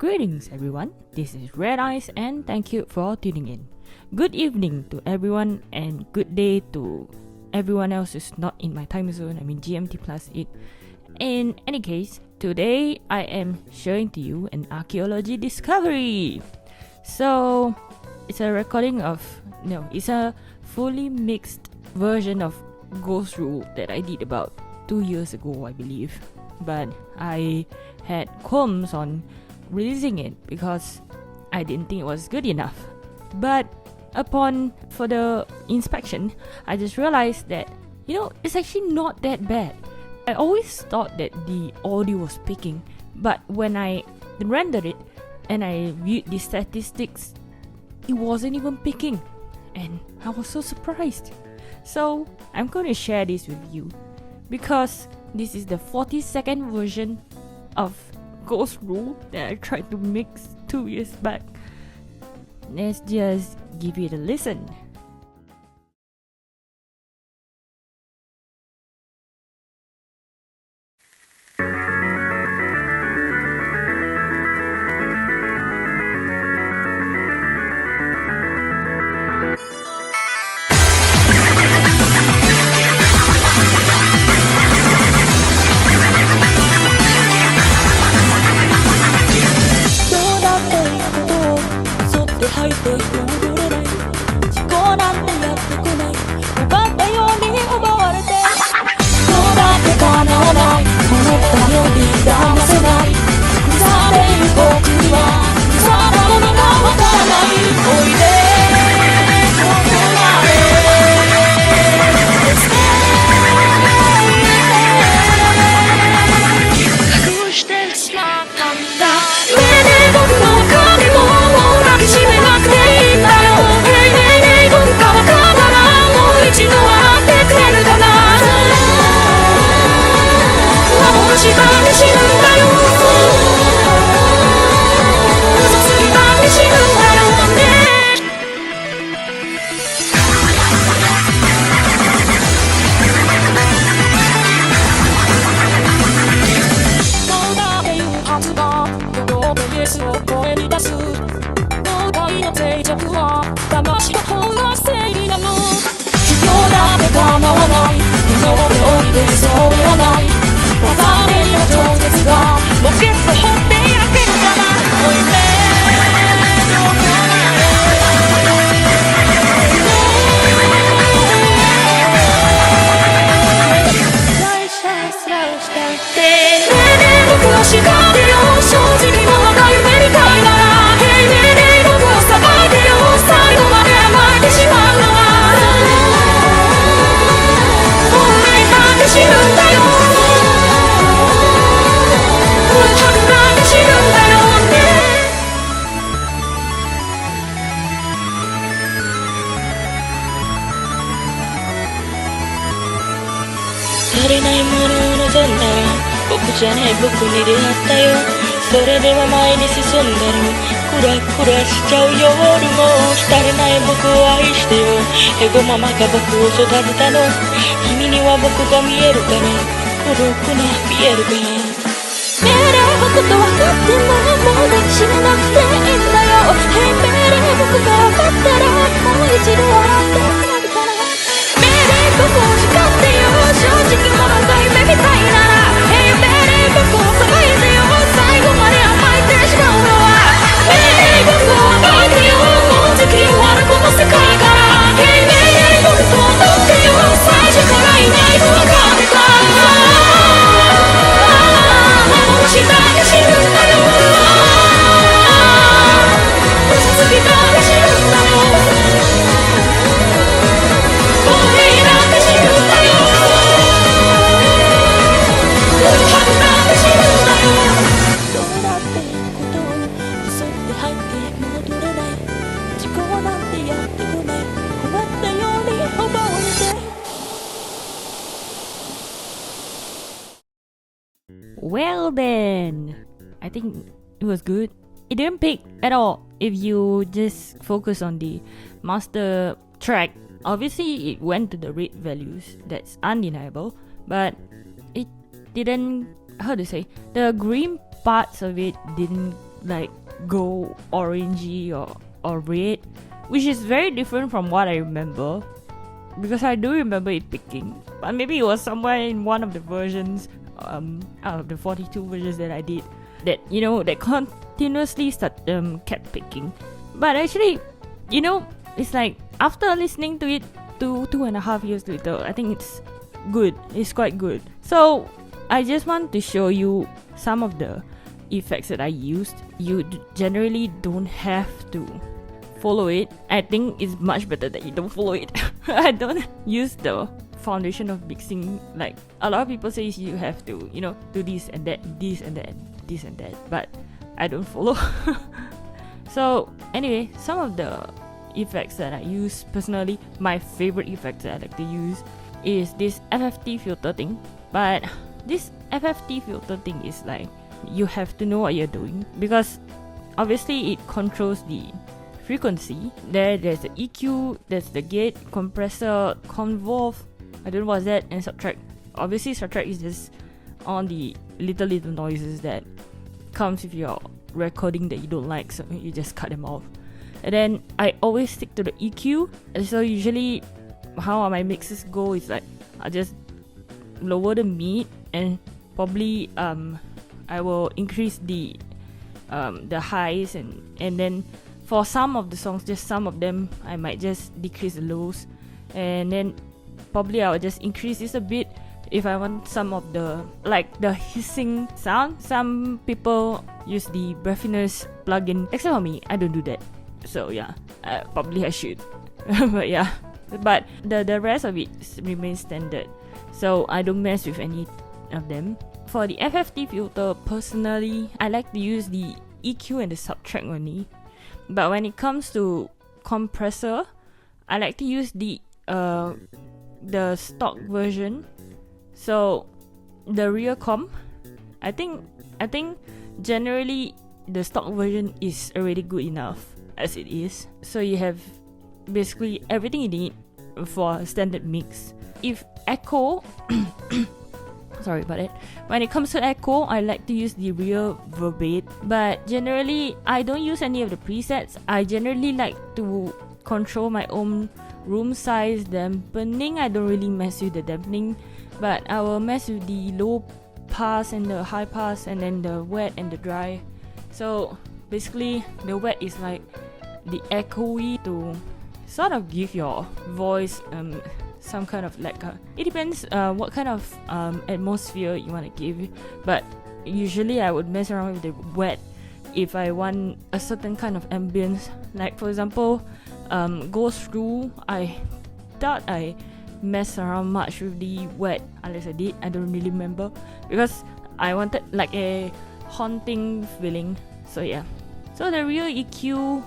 Greetings everyone, this is Renize and thank you for tuning in. Good evening to everyone and good day to everyone else who's not in my time zone, GMT plus 8. In any case, today I am showing to you an archaeology discovery. So, it's a recording of, it's a fully mixed version of Ghost Rule that I did about 2 years ago, I believe. But I had qualms on releasing it because I didn't think it was good enough. But upon further inspection, I just realized that, it's actually not that bad. I always thought that the audio was picking, but when I rendered it and I viewed the statistics, it wasn't even picking. And I was so surprised. So I'm going to share this with you because this is the 42nd version of Ghost Rule that I tried to mix 2 years back. Let's just give it a listen.足りないものを望んだら僕じゃない僕に出会ったよ。それでは前に進んだろう。クラクラしちゃう夜も足りない僕を愛してよ。エゴママが僕を育てたの。君には僕が見えるかな。孤独な見えるかな。命令僕と分かってんの。もう抱きしめなくていいんだよ。Hey命令僕が分かったらもう一度笑ってくれるかな。命令僕を誓ってよ。正直者が夢みたいなら Hey 命令僕をさばいてよ。最後まで甘えてしまうのは命令僕を甘えてよ。もうじき終わるこの世界から Hey 命令僕と踊ってよ。最初からいないと分かってた。もうしたが死ぬんだよ。嘘つきだが死ぬんだよ。Well then, I think it was good. It didn't pick at all if you just focus on the master track. Obviously it went to the rate values, that's undeniable, but it didn't, how to say, the green parts of it didn't like go orangey or red, which is very different from what I remember, because I do remember it picking, but maybe it was somewhere in one of the versions out of the 42 versions that I did, that that continuously kept picking. But actually, it's like after listening to it 2.5 years later, I think it's good. It's quite good. So I just want to show you some of the effects that I used. You generally don't have to follow it. I think it's much better that you don't follow it. I don't use the foundation of mixing. Like a lot of people say you have to, do this and that, this and that, this and that, but I don't follow. So anyway, some of the effects that I use personally, my favorite effect that I like to use is this FFT filter thing. But this FFT filter thing is like, you have to know what you're doing, because obviously it controls the frequency. There's the EQ, there's the gate, compressor, convolve, I don't know what's that, and subtract. Obviously subtract is just on the little noises that comes if you're recording that you don't like, so you just cut them off. And then I always stick to the EQ. And so usually how my mixes go is like, I just lower the mid, and probably I will increase the highs, and then for some of the songs, just some of them, I might just decrease the lows, and then probably I will just increase this a bit if I want some of the hissing sound. Some people use the breathiness plugin, except for me, I don't do that. So yeah, probably I should. But yeah, but the rest of it remains standard, so I don't mess with any of them. For the FFT filter, personally, I like to use the EQ and the subtract only. But when it comes to compressor, I like to use the stock version. So the rear comp, I think generally the stock version is already good enough as it is. So you have basically everything you need for a standard mix. If echo sorry about it. When it comes to echo, I like to use the real verbate, but generally I don't use any of the presets. I generally like to control my own room size. Dampening, I don't really mess with the dampening, but I will mess with the low pass and the high pass, and then the wet and the dry. So basically the wet is like the echoey to sort of give your voice some kind of it depends what kind of atmosphere you want to give, but usually I would mess around with the wet if I want a certain kind of ambience. Like for example, Goes Through, I thought I mess around much with the wet, unless I did, I don't really remember, because I wanted like a haunting feeling. So yeah, so the real EQ,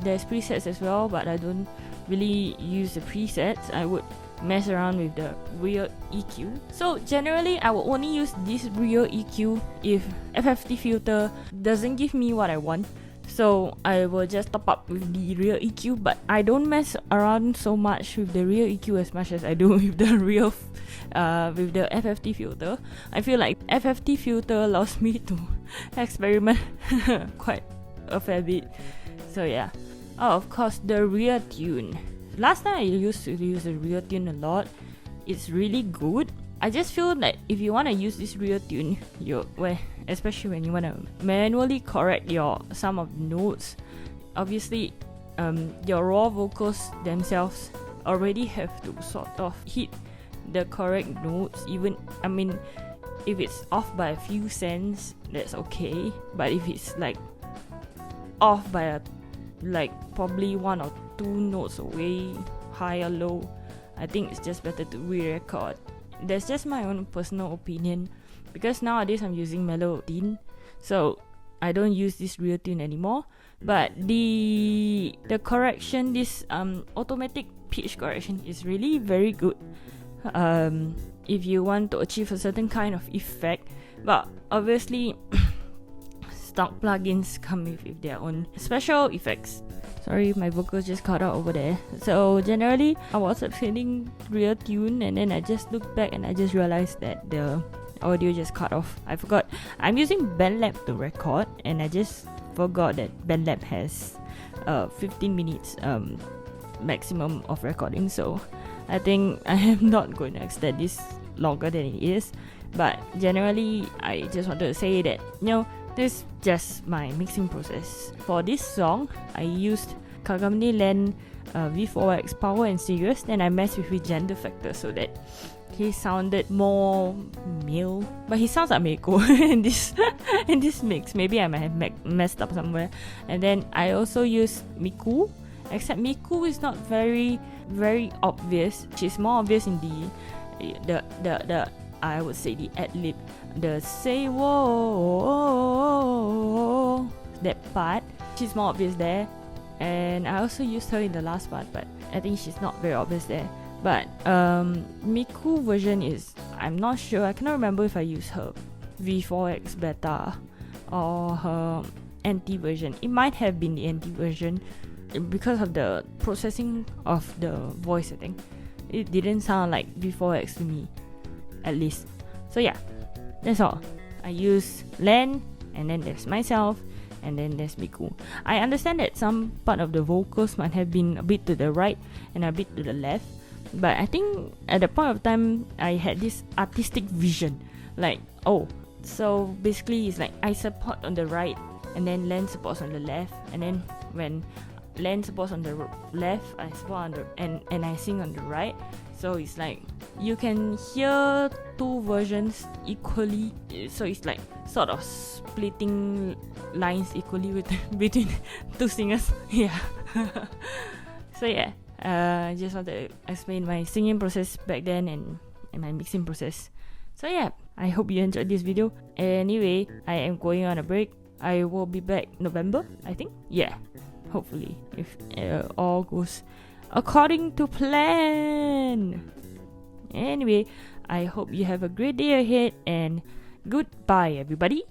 there's presets as well, but I don't really use the presets. I would mess around with the real EQ. So generally I will only use this real EQ if FFT filter doesn't give me what I want. So I will just top up with the real EQ, but I don't mess around so much with the real EQ as much as I do with the real with the FFT filter. I feel like FFT filter allows me to experiment quite a fair bit. So yeah. Oh, of course, the rear tune. Last time I used to use the rear tune a lot. It's really good. I just feel that if you want to use this rear tune, especially when you want to manually correct some of the notes, obviously your raw vocals themselves already have to sort of hit the correct notes. Even, I mean, if it's off by a few cents, that's okay. But if it's like off by probably 1 or 2 notes away, high or low, I think it's just better to re-record. That's just my own personal opinion, because nowadays I'm using Melody, so I don't use this real tune anymore. But the correction, this automatic pitch correction is really very good if you want to achieve a certain kind of effect. But obviously stock plugins come with their own special effects. Sorry, my vocals just cut out over there. So generally I was upsetting real tune, and then I just looked back and I just realized that the audio just cut off. I forgot I'm using BandLab to record, and I just forgot that BandLab has 15 minutes maximum of recording, so I think I am not going to extend this longer than it is. But generally, I just wanted to say that, this is just my mixing process. For this song, I used Kagami Len V4X Power and Serious, then I messed with gender factor so that he sounded more male, but he sounds like Meiko in this mix. Maybe I might have messed up somewhere. And then I also used Miku, except Miku is not very obvious. She's more obvious in the I would say the ad-lib, the say whoa, that part. She's more obvious there. And I also used her in the last part, but I think she's not very obvious there. But Miku version is, I'm not sure, I cannot remember if I used her V4X beta or her NT version. It might have been the NT version because of the processing of the voice. I think it didn't sound like V4X to me, at least. So yeah, that's all. I use Len, and then there's myself, and then there's Miku. I understand that some part of the vocals might have been a bit to the right and a bit to the left, but I think at the point of time I had this artistic vision, like, so basically it's like I support on the right and then Len supports on the left, and then when Len supports on the left, I support on the and I sing on the right. So it's like you can hear two versions equally. So it's like sort of splitting lines equally between two singers. Yeah. So yeah, I just wanted to explain my singing process back then and my mixing process. So yeah, I hope you enjoyed this video. Anyway, I am going on a break. I will be back November, I think. Yeah, hopefully, if all goes according to plan. Anyway, I hope you have a great day ahead, and goodbye everybody.